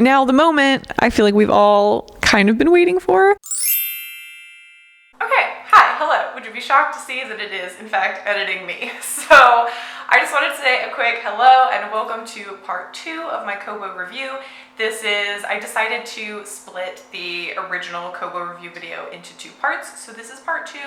Now, the moment I feel like we've all kind of been waiting for. Okay, hi, hello. Would you be shocked to see that it is, in fact, editing me? So I just wanted to say a quick hello and welcome to part 2 of my Kobo review. I decided to split the original Kobo review video into 2 parts. So this is part 2.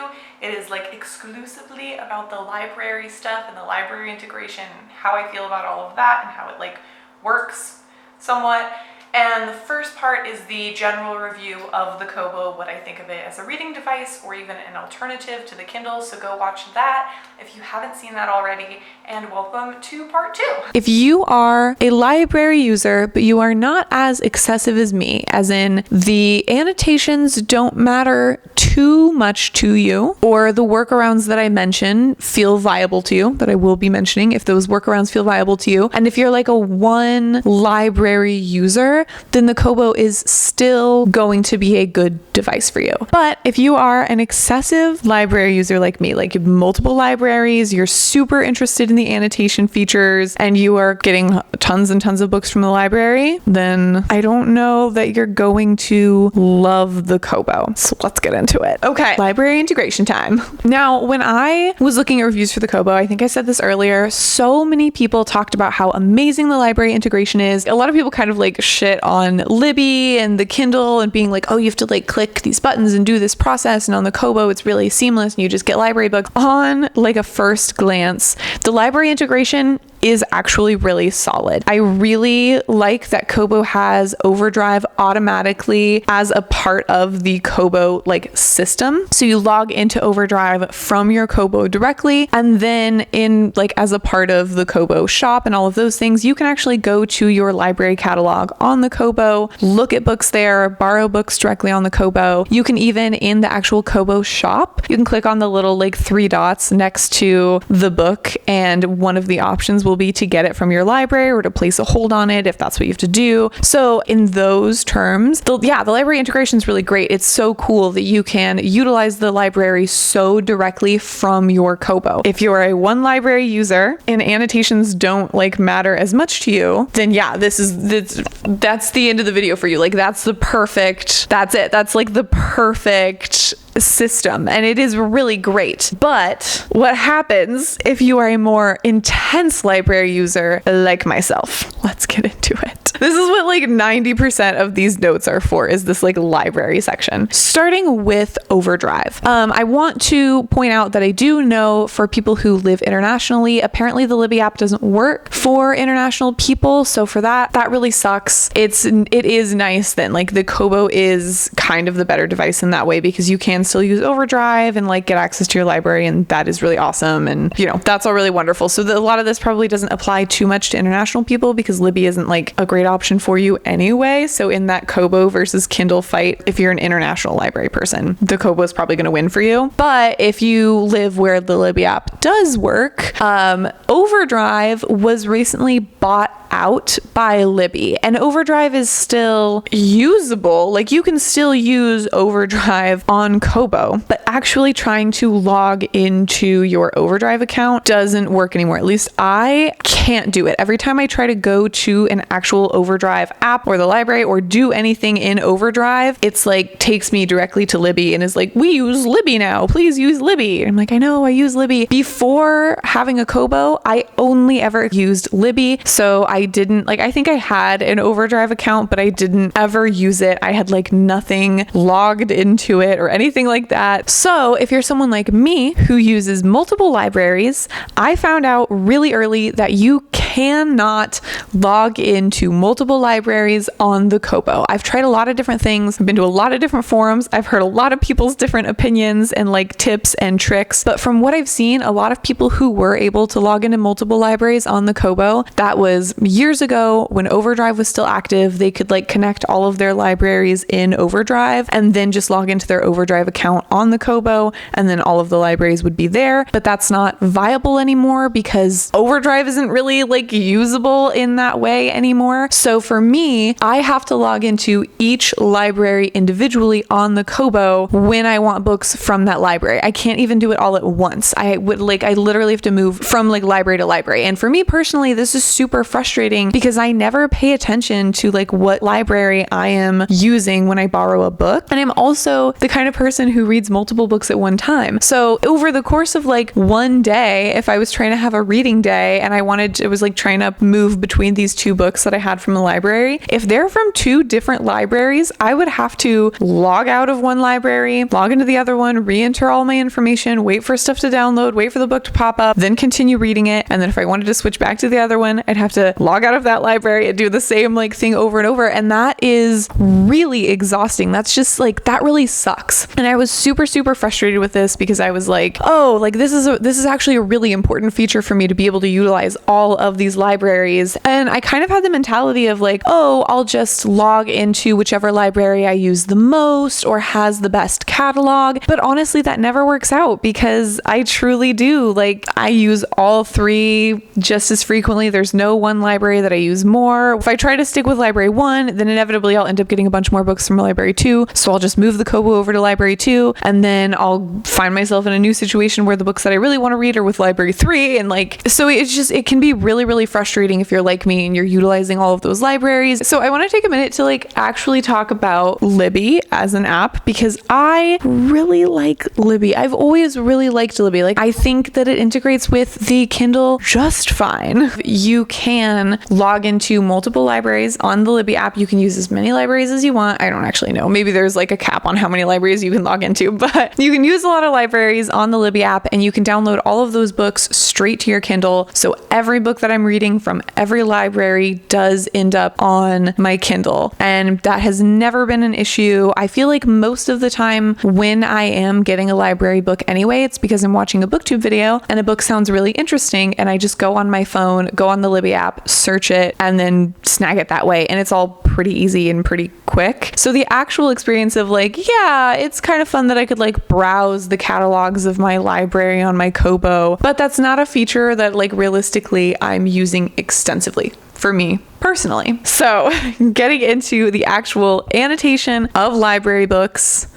It is like exclusively about the library stuff and the library integration, how I feel about all of that and how it like works somewhat. And the first part is the general review of the Kobo, what I think of it as a reading device or even an alternative to the Kindle. So go watch that if you haven't seen that already, and welcome to part 2. If you are a library user, but you are not as excessive as me, as in the annotations don't matter too much to you, or the workarounds that I mention feel viable to you, that I will be mentioning if those workarounds feel viable to you, and if you're like a one library user, then the Kobo is still going to be a good device for you. But if you are an excessive library user like me, like you have multiple libraries, you're super interested in the annotation features, and you are getting tons and tons of books from the library, then I don't know that you're going to love the Kobo. So let's get into it. Okay, library integration time. Now, when I was looking at reviews for the Kobo, I think I said this earlier, so many people talked about how amazing the library integration is. A lot of people kind of like shit on Libby and the Kindle and being like, oh, you have to like click these buttons and do this process, and on the Kobo it's really seamless and you just get library books. On like a first glance, the library integration is actually really solid. I really like that Kobo has OverDrive automatically as a part of the Kobo like system. So you log into OverDrive from your Kobo directly, and then in like as a part of the Kobo shop and all of those things, you can actually go to your library catalog on the Kobo, look at books there, borrow books directly on the Kobo. You can even in the actual Kobo shop, you can click on the little like 3 dots next to the book, and one of the options will be to get it from your library or to place a hold on it if that's what you have to do. So in those terms, the library integration is really great. It's so cool that you can utilize the library so directly from your Kobo. If you're a one library user and annotations don't like matter as much to you, then yeah, that's the end of the video for you. Like that's it. That's like the perfect system, and it is really great. But what happens if you are a more intense library user like myself? Let's get into it. This is what like 90% of these notes are for, is this like library section. Starting with OverDrive. I want to point out that I do know for people who live internationally, apparently the Libby app doesn't work for international people. So for that really sucks. It is nice then, like the Kobo is kind of the better device in that way, because you can still use OverDrive and like get access to your library, and that is really awesome, and you know, that's all really wonderful. So a lot of this probably doesn't apply too much to international people because Libby isn't like a great option for you anyway. So in that Kobo versus Kindle fight, if you're an international library person, the Kobo is probably going to win for you. But if you live where the Libby app does work, OverDrive was recently bought out by Libby, and OverDrive is still usable. Like you can still use OverDrive on Kobo, but actually trying to log into your OverDrive account doesn't work anymore. At least I can't do it. Every time I try to go to an actual OverDrive app or the library or do anything in OverDrive, it's like takes me directly to Libby and is like, we use Libby now, please use Libby. And I'm like, I know, I use Libby. Before having a Kobo, I only ever used Libby. So I didn't like, I think I had an OverDrive account, but I didn't ever use it. I had like nothing logged into it or anything like that. So if you're someone like me who uses multiple libraries, I found out really early that you cannot log into multiple libraries on the Kobo. I've tried a lot of different things. I've been to a lot of different forums. I've heard a lot of people's different opinions and like tips and tricks. But from what I've seen, a lot of people who were able to log into multiple libraries on the Kobo, that was years ago when OverDrive was still active. They could like connect all of their libraries in OverDrive and then just log into their OverDrive account on the Kobo, and then all of the libraries would be there. But that's not viable anymore because OverDrive isn't really like usable in that way anymore. So for me, I have to log into each library individually on the Kobo when I want books from that library. I can't even do it all at once. I literally have to move from like library to library. And for me personally, this is super frustrating frustrating because I never pay attention to like what library I am using when I borrow a book. And I'm also the kind of person who reads multiple books at one time. So over the course of like one day, if I was trying to have a reading day and it was like trying to move between these two books that I had from the library, if they're from two different libraries, I would have to log out of one library, log into the other one, re-enter all my information, wait for stuff to download, wait for the book to pop up, then continue reading it. And then if I wanted to switch back to the other one, I'd have to log out of that library and do the same like thing over and over. And that is really exhausting. That's just like, that really sucks. And I was super, super frustrated with this because I was like, oh, like this is actually a really important feature for me to be able to utilize all of these libraries. And I kind of had the mentality of like, oh, I'll just log into whichever library I use the most or has the best catalog. But honestly, that never works out because I truly do. Like, I use all three just as frequently. There's no one library that I use more. If I try to stick with library 1, then inevitably I'll end up getting a bunch more books from library 2. So I'll just move the Kobo over to library 2, and then I'll find myself in a new situation where the books that I really want to read are with library 3. And like, so it can be really, really frustrating if you're like me and you're utilizing all of those libraries. So I want to take a minute to like actually talk about Libby as an app because I really like Libby. I've always really liked Libby. Like, I think that it integrates with the Kindle just fine. You can log into multiple libraries on the Libby app. You can use as many libraries as you want. I don't actually know. Maybe there's like a cap on how many libraries you can log into, but you can use a lot of libraries on the Libby app and you can download all of those books straight to your Kindle. So every book that I'm reading from every library does end up on my Kindle. And that has never been an issue. I feel like most of the time when I am getting a library book anyway, it's because I'm watching a booktube video and a book sounds really interesting and I just go on my phone, go on the Libby app, search it, and then snag it that way. And it's all pretty easy and pretty quick. So the actual experience of like, yeah, it's kind of fun that I could like browse the catalogs of my library on my Kobo, but that's not a feature that like realistically I'm using extensively for me personally. So getting into the actual annotation of library books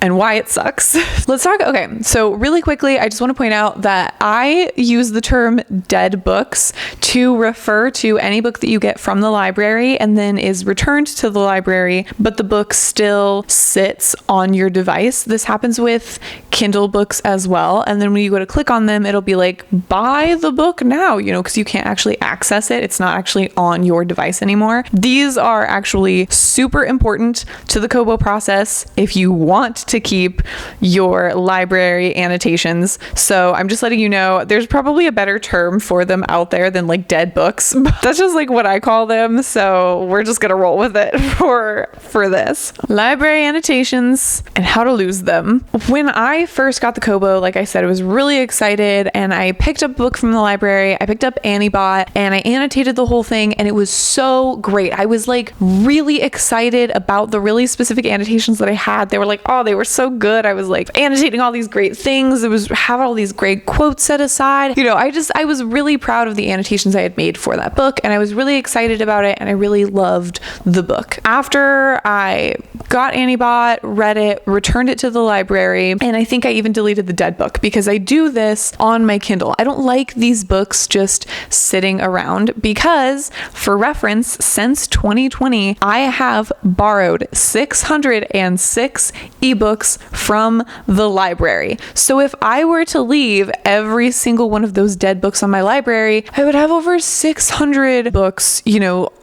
and why it sucks. Let's talk. Okay, so really quickly, I just want to point out that I use the term dead books to refer to any book that you get from the library and then is returned to the library, but the book still sits on your device. This happens with Kindle books as well. And then when you go to click on them, it'll be like, buy the book now, because you can't actually access it. It's not actually on your device anymore. These are actually super important to the Kobo process if you want to keep your library annotations. So I'm just letting you know there's probably a better term for them out there than like dead books. That's just like what I call them. So we're just gonna roll with it for this. Library annotations and how to lose them. When I first got the Kobo, like I said, I was really excited and I picked up a book from the library. I picked up Annibot and I annotated the whole thing and it was so great. I was like really excited about the really specific annotations that I had. They were so good. I was like annotating all these great things. Have all these great quotes set aside. I was really proud of the annotations I had made for that book and I was really excited about it and I really loved the book. After I got Annibot, read it, returned it to the library, and I think I even deleted the dead book because I do this on my Kindle. I don't like these books just sitting around because, for reference, since 2020, I have borrowed 606 ebooks from the library. So if I were to leave every single one of those dead books on my library, I would have over 600 books,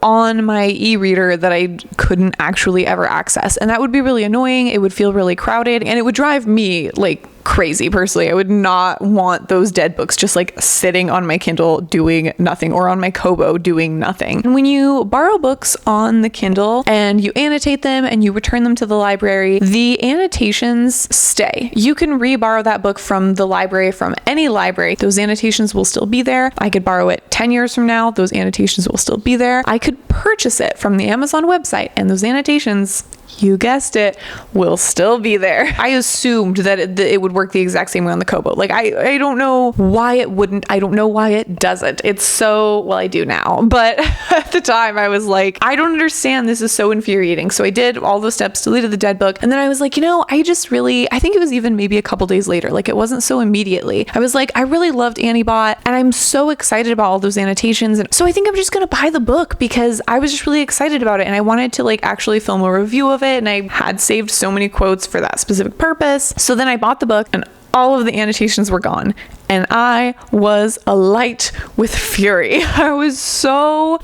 on my e-reader that I couldn't actually ever access. And that would be really annoying. It would feel really crowded and it would drive me like crazy personally. I would not want those dead books just like sitting on my Kindle doing nothing or on my Kobo doing nothing. And when you borrow books on the Kindle and you annotate them and you return them to the library, the annotations stay. You can re-borrow that book from the library, from any library. Those annotations will still be there. I could borrow it 10 years from now. Those annotations will still be there. I could purchase it from the Amazon website and those annotations you guessed it, will still be there. I assumed that it would work the exact same way on the Kobo. Like, I don't know why it wouldn't. I don't know why it doesn't. It's so, well, I do now. But at the time, I was like, I don't understand. This is so infuriating. So I did all those steps, deleted the dead book. And then I was like, I think it was even maybe a couple days later. Like, it wasn't so immediately. I was like, I really loved Annibot, and I'm so excited about all those annotations. And so I think I'm just going to buy the book because I was just really excited about it. And I wanted to like actually film a review of it. And I had saved so many quotes for that specific purpose. So then I bought the book and all of the annotations were gone. And I was alight with fury. I was so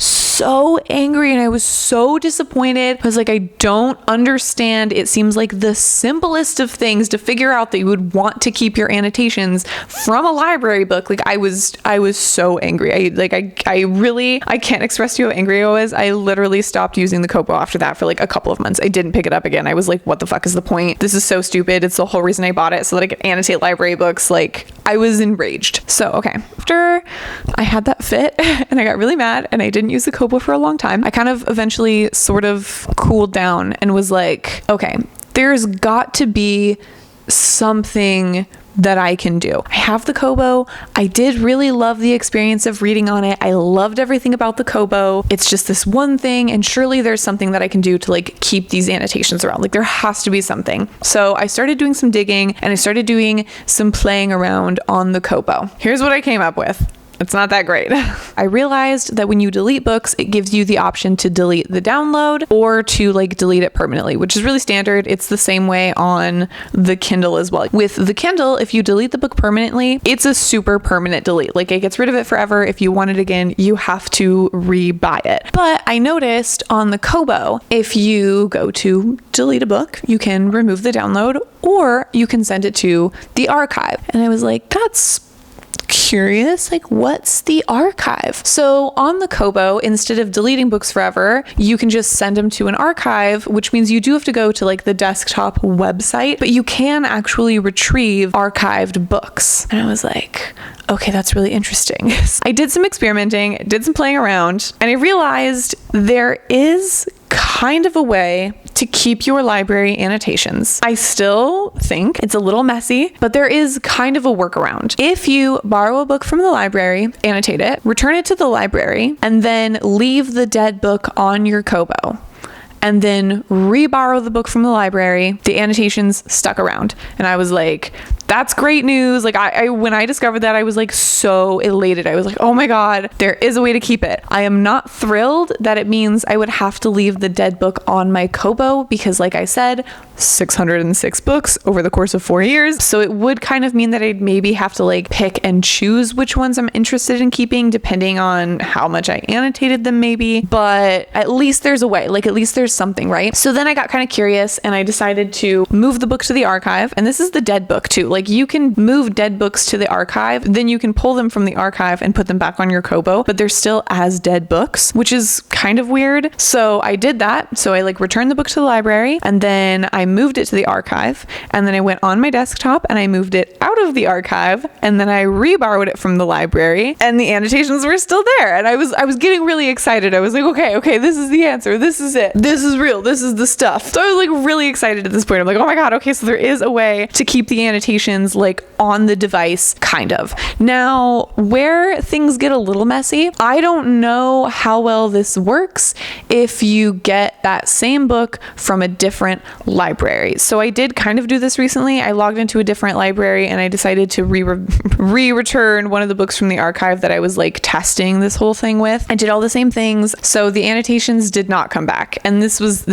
angry and I was so disappointed. I was like, I don't understand. It seems like the simplest of things to figure out that you would want to keep your annotations from a library book. Like, I was so angry. I can't express to you how angry I was. I literally stopped using the Kobo after that for like a couple of months. I didn't pick it up again. I was like, what the fuck is the point? This is so stupid. It's the whole reason I bought it, so that I could annotate library books. Like, I was enraged. So, okay, after I had that fit and I got really mad and I didn't use the Kobo for a long time, I kind of eventually sort of cooled down and was like, okay, there's got to be something that I can do. I have the Kobo. I did really love the experience of reading on it. I loved everything about the Kobo. It's just this one thing, and surely there's something that I can do to like keep these annotations around. Like, there has to be something. So I started doing some digging and I started doing some playing around on the Kobo. Here's what I came up with. It's not that great. I realized that when you delete books, it gives you the option to delete the download or to like delete it permanently, which is really standard. It's the same way on the Kindle as well. With the Kindle, if you delete the book permanently, it's a super permanent delete. Like, it gets rid of it forever. If you want it again, you have to re-buy it. But I noticed on the Kobo, if you go to delete a book, you can remove the download or you can send it to the archive. And I was like, that's curious, like, what's the archive? So on the Kobo, instead of deleting books forever, you can just send them to an archive, which means you do have to go to like the desktop website, but you can actually retrieve archived books. And I was like, okay, that's really interesting. I did some experimenting, did some playing around, and I realized there is kind of a way to keep your library annotations. I still think it's a little messy, but there is kind of a workaround. If you borrow a book from the library, annotate it, return it to the library, and then leave the dead book on your Kobo, and then re-borrow the book from the library, the annotations stuck around. And I was like, that's great news. Like, I when I discovered that, I was like so elated. I was like, oh my God, there is a way to keep it. I am not thrilled that it means I would have to leave the dead book on my Kobo because, like I said, 606 books over the course of 4 years. So it would kind of mean that I'd maybe have to like pick and choose which ones I'm interested in keeping depending on how much I annotated them maybe. But at least there's a way, like at least there's something, right? So then I got kind of curious and I decided to move the book to the archive. And this is the dead book too. Like, you can move dead books to the archive, then you can pull them from the archive and put them back on your Kobo, but they're still as dead books, which is kind of weird. So I did that. So I like returned the book to the library and then I moved it to the archive, and then I went on my desktop and I moved it out of the archive, and then I re-borrowed it from the library, and the annotations were still there. And I was getting really excited. I was like, okay, this is the answer. This is it. This is real. This is the stuff. So I was like really excited at this point. I'm like, oh my God, okay, so there is a way to keep the annotations like on the device, kind of. Now, where things get a little messy, I don't know how well this works if you get that same book from a different library. So I did kind of do this recently. I logged into a different library and I decided to return one of the books from the archive that I was like testing this whole thing with. I did all the same things. So the annotations did not come back. And this was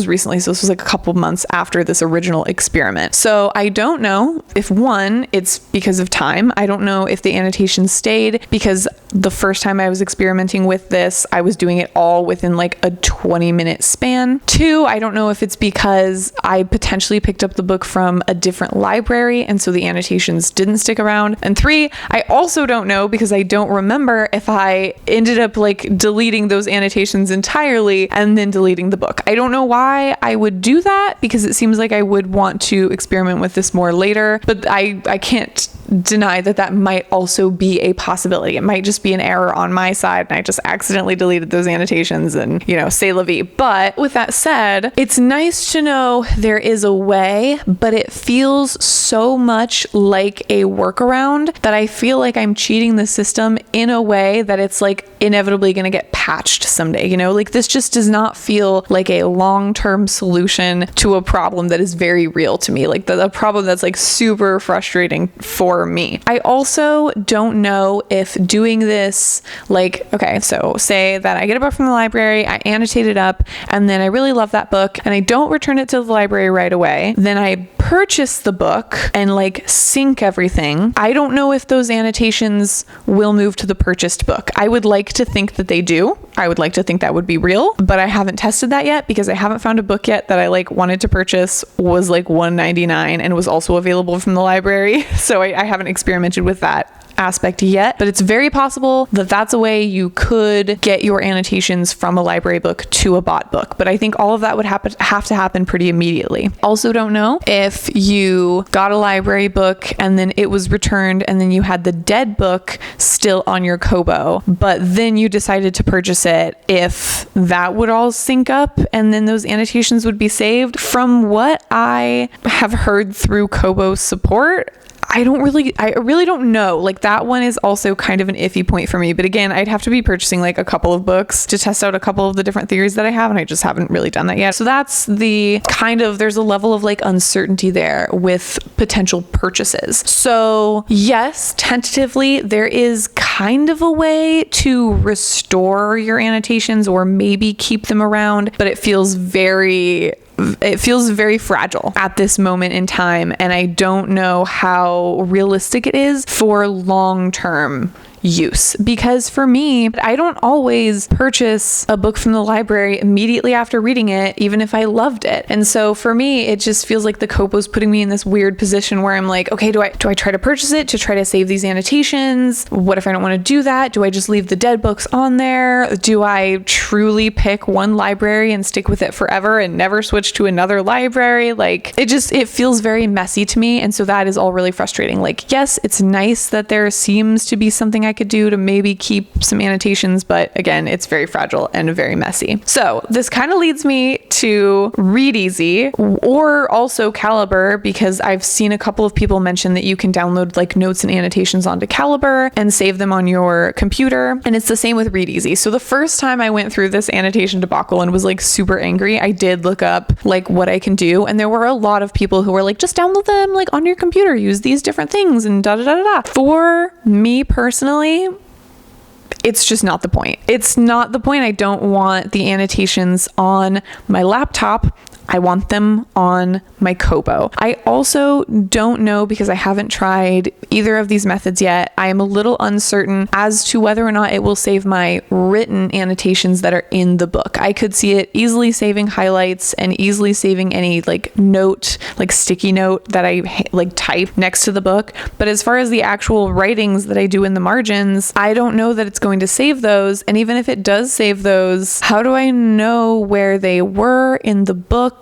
recently. So this was like a couple months after this original experiment. So I don't know if, one, it's because of time. I don't know if the annotations stayed because the first time I was experimenting with this, I was doing it all within like a 20-minute span. Two, I don't know if it's because I potentially picked up the book from a different library and so the annotations didn't stick around. And three, I also don't know because I don't remember if I ended up like deleting those annotations entirely and then deleting the book. I don't know why I would do that because it seems like I would want to experiment with this more later, but I can't deny that might also be a possibility. It might just just be an error on my side and I just accidentally deleted those annotations and, say la vie. But with that said, it's nice to know there is a way, but it feels so much like a workaround that I feel like I'm cheating the system in a way that it's like inevitably going to get patched someday. Like this just does not feel like a long-term solution to a problem that is very real to me, like the problem that's like super frustrating for me. I also don't know if doing this, like, okay, so say that I get a book from the library, I annotate it up, and then I really love that book and I don't return it to the library right away. Then I purchase the book and like sync everything. I don't know if those annotations will move to the purchased book. I would like to think that they do. I would like to think that would be real, but I haven't tested that yet because I haven't found a book yet that I like wanted to purchase, was like $1.99 and was also available from the library. So I haven't experimented with that aspect yet, but it's very possible that that's a way you could get your annotations from a library book to a bought book. But I think all of that would have to happen pretty immediately. Also don't know if you got a library book and then it was returned and then you had the dead book still on your Kobo, but then you decided to purchase it, if that would all sync up and then those annotations would be saved. From what I have heard through Kobo support, I really don't know. Like that one is also kind of an iffy point for me. But again, I'd have to be purchasing like a couple of books to test out a couple of the different theories that I have. And I just haven't really done that yet. So that's the kind of, there's a level of like uncertainty there with potential purchases. So yes, tentatively, there is kind of a way to restore your annotations or maybe keep them around, but it feels very fragile at this moment in time, and I don't know how realistic it is for long-term use. Because for me, I don't always purchase a book from the library immediately after reading it, even if I loved it. And so for me, it just feels like the Kobo's putting me in this weird position where I'm like, okay, do I try to purchase it to try to save these annotations? What if I don't want to do that? Do I just leave the dead books on there? Do I truly pick one library and stick with it forever and never switch to another library? Like it feels very messy to me. And so that is all really frustrating. Like, yes, it's nice that there seems to be something I could do to maybe keep some annotations, but again, it's very fragile and very messy. So this kind of leads me to Read Easy or also Calibre, because I've seen a couple of people mention that you can download like notes and annotations onto Calibre and save them on your computer. And it's the same with Read Easy. So the first time I went through this annotation debacle and was like super angry, I did look up like what I can do. And there were a lot of people who were like, just download them like on your computer, use these different things and da da da da. For me personally, it's just not the point. It's not the point. I don't want the annotations on my laptop. I want them on my Kobo. I also don't know, because I haven't tried either of these methods yet. I am a little uncertain as to whether or not it will save my written annotations that are in the book. I could see it easily saving highlights and easily saving any like note, like sticky note that I like type next to the book. But as far as the actual writings that I do in the margins, I don't know that it's going to save those. And even if it does save those, how do I know where they were in the book?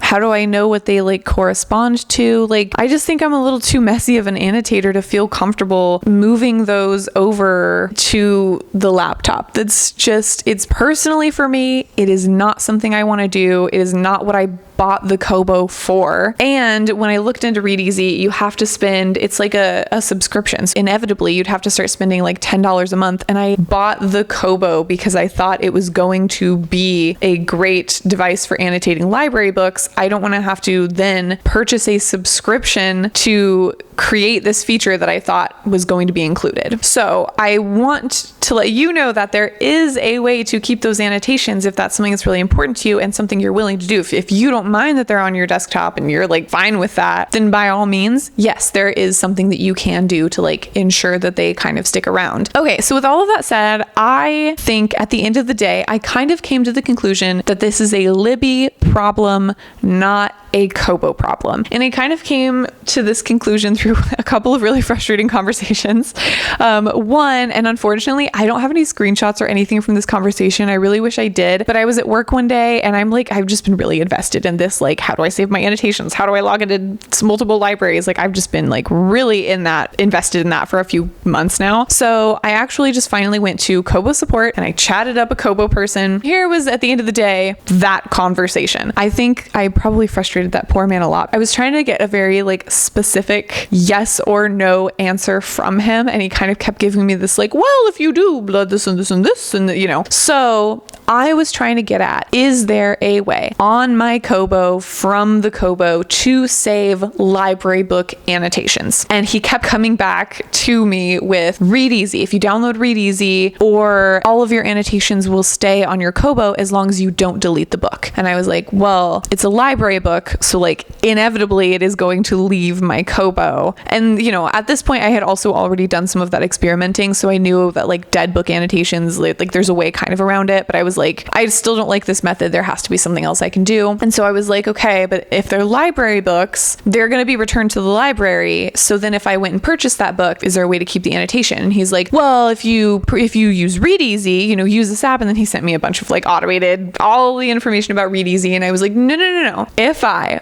How do I know what they like correspond to? Like, I just think I'm a little too messy of an annotator to feel comfortable moving those over to the laptop. It's personally for me, it is not something I want to do. It is not what I bought the Kobo for. And when I looked into Read Easy, you have to spend, it's like a subscription. So inevitably, you'd have to start spending like $10 a month. And I bought the Kobo because I thought it was going to be a great device for annotating library books. I don't want to have to then purchase a subscription to create this feature that I thought was going to be included. So I want to let you know that there is a way to keep those annotations if that's something that's really important to you and something you're willing to do. If you don't mind that they're on your desktop and you're like fine with that, then by all means, yes, there is something that you can do to like ensure that they kind of stick around. Okay, so with all of that said, I think at the end of the day, I kind of came to the conclusion that this is a Libby problem, not a Kobo problem. And I kind of came to this conclusion through through a couple of really frustrating conversations. One, and unfortunately, I don't have any screenshots or anything from this conversation. I really wish I did, but I was at work one day and I've just been really invested in this. Like, how do I save my annotations? How do I log into multiple libraries? Like, I've just been like really invested in that for a few months now. So I actually just finally went to Kobo support and I chatted up a Kobo person. Here was, at the end of the day, that conversation. I think I probably frustrated that poor man a lot. I was trying to get a very like specific yes or no answer from him, and he kind of kept giving me this like, well, if you do blah, this and this and this, and so I was trying to get at, is there a way on my Kobo from the Kobo to save library book annotations? And he kept coming back to me with Read Easy. If you download Read Easy, or all of your annotations will stay on your Kobo as long as you don't delete the book. And I was like, well, it's a library book, so like inevitably it is going to leave my Kobo. And at this point I had also already done some of that experimenting, so I knew that like dead book annotations, like there's a way kind of around it, but I was like, I still don't like this method. There has to be something else I can do. And so I was like, okay, but if they're library books, they're going to be returned to the library. So then if I went and purchased that book, is there a way to keep the annotation? And he's like, well, if you use Read Easy, use this app. And then he sent me a bunch of like automated, all the information about Read Easy. And I was like, no. If I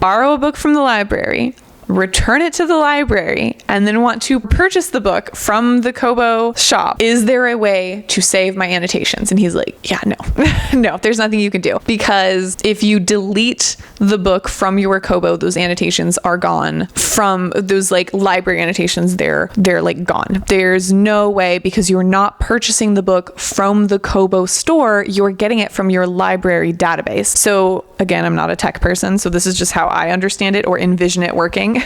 borrow a book from the library, return it to the library, and then want to purchase the book from the Kobo shop, is there a way to save my annotations? And he's like, yeah, no. No, there's nothing you can do, because if you delete the book from your Kobo, those annotations are gone. From those like library annotations, they're like gone. There's no way, because you're not purchasing the book from the Kobo store, you're getting it from your library database. So again, I'm not a tech person, so this is just how I understand it or envision it working.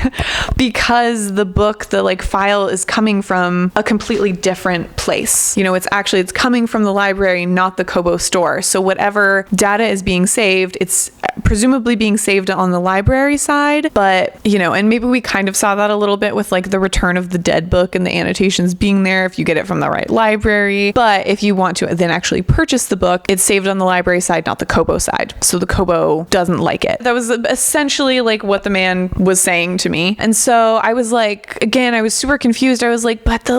Because the book, the like file is coming from a completely different place. It's coming from the library, not the Kobo store. So whatever data is being saved, it's presumably being saved on the library side. But, and maybe we kind of saw that a little bit with like the return of the dead book and the annotations being there if you get it from the right library. But if you want to then actually purchase the book, it's saved on the library side, not the Kobo side. So the Kobo doesn't like it. That was essentially like what the man was saying to me. And so I was like, again, I was super confused. I was like, but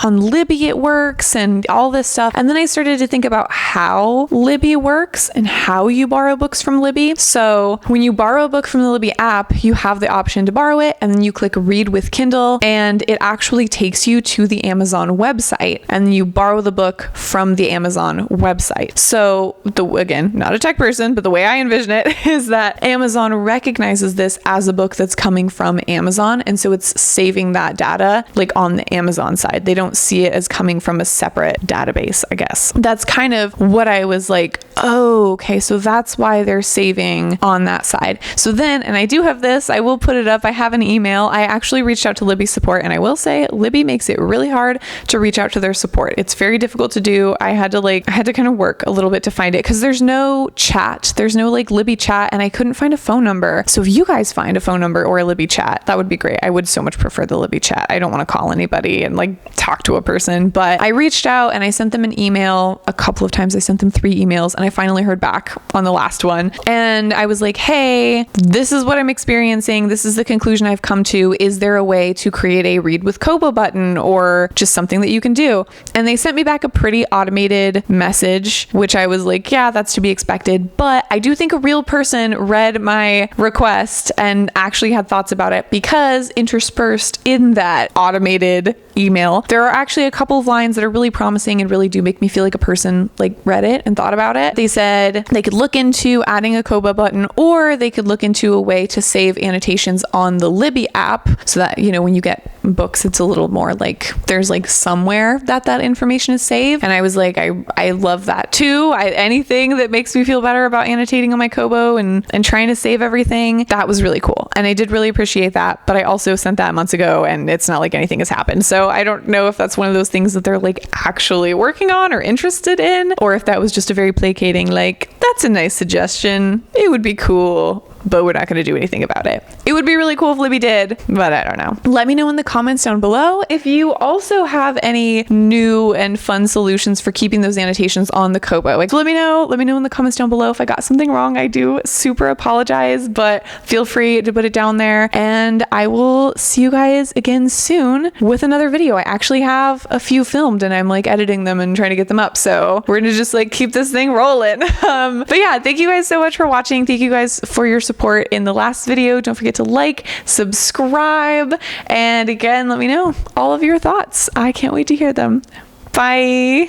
on Libby it works and all this stuff. And then I started to think about how Libby works and how you borrow books from Libby. So when you borrow a book from the Libby app, you have the option to borrow it, and then you click Read with Kindle, and it actually takes you to the Amazon website, and you borrow the book from the Amazon website. So again, not a tech person, but the way I envision it is that Amazon recognizes this as a book that's coming from Amazon, and so it's saving that data like on the Amazon side. They don't see it as coming from a separate database, I guess. That's kind of what I was like, oh, okay, so that's why they're saving on that side. So then, and I do have this, I will put it up, I have an email. I actually reached out to Libby support, and I will say Libby makes it really hard to reach out to their support. It's very difficult to do. I had to kind of work a little bit to find it, because there's no chat. There's no like Libby chat, and I couldn't find a phone number. So if you guys find a phone number or a Libby chat, that would be great. I would so much prefer the Libby chat. I don't want to call anybody and like talk to a person, but I reached out and I sent them an email a couple of times. I sent them 3 emails, and I finally heard back on the last one. And I was like, hey, this is what I'm experiencing. This is the conclusion I've come to. Is there a way to create a Read with Kobo button or just something that you can do? And they sent me back a pretty automated message, which I was like, yeah, that's to be expected. But I do think a real person read my request and actually had thoughts about it, because interspersed in that automated email, there are actually a couple of lines that are really promising and really do make me feel like a person like read it and thought about it. They said they could look into adding a Kobo button, or they could look into a way to save annotations on the Libby app, so that, when you get books, it's a little more like there's like somewhere that information is saved. And I was like, I love that too. Anything that makes me feel better about annotating on my Kobo and trying to save everything, that was really cool. And I did really appreciate that, but I also sent that months ago, and it's not like anything has happened. So I don't know if that's one of those things that they're like actually working on or interested in, or if that was just a very placating, like, that's a nice suggestion, it would be cool, but we're not going to do anything about it. It would be really cool if Libby did, but I don't know. Let me know in the comments down below if you also have any new and fun solutions for keeping those annotations on the Kobo. Like, let me know in the comments down below if I got something wrong. I do super apologize, but feel free to put it down there, and I will see you guys again soon with another video. I actually have a few filmed and I'm like editing them and trying to get them up, so we're gonna just like keep this thing rolling. But yeah, thank you guys so much for watching. Thank you guys for your support in the last video. Don't forget to like, subscribe, and again, let me know all of your thoughts. I can't wait to hear them. Bye.